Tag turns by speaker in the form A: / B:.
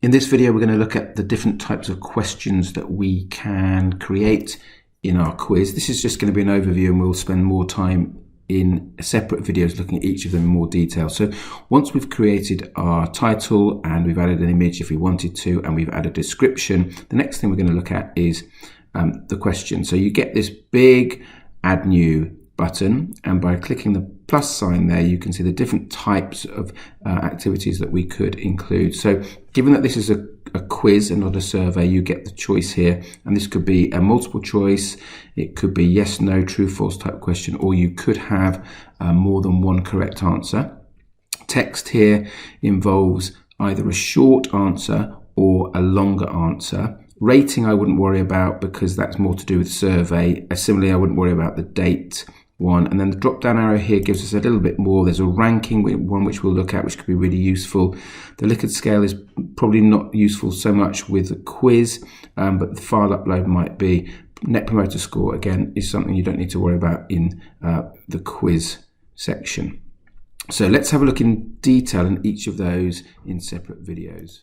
A: In this video, we're going to look at the different types of questions that we can create in our quiz. This is just going to be an overview, and we'll spend more time in separate videos looking at each of them in more detail. So once we've created our title and we've added an image if we wanted to, and we've added a description, the next thing we're going to look at is the question. So you get this big Add New button, and by clicking the plus sign there, you can see the different types of activities that we could include. So given that this is a quiz and not a survey, you get the choice here, and this could be a multiple choice, it could be yes, no, true, false type question, or you could have more than one correct answer. Text here involves either a short answer or a longer answer. Rating I wouldn't worry about because that's more to do with survey. Similarly, I wouldn't worry about the date one. And then the drop down arrow here gives us a little bit more. There's a ranking one which we'll look at, which could be really useful. The Likert scale is probably not useful so much with a quiz, but the file upload might be. Net Promoter Score, again, is something you don't need to worry about in the quiz section. So let's have a look in detail in each of those in separate videos.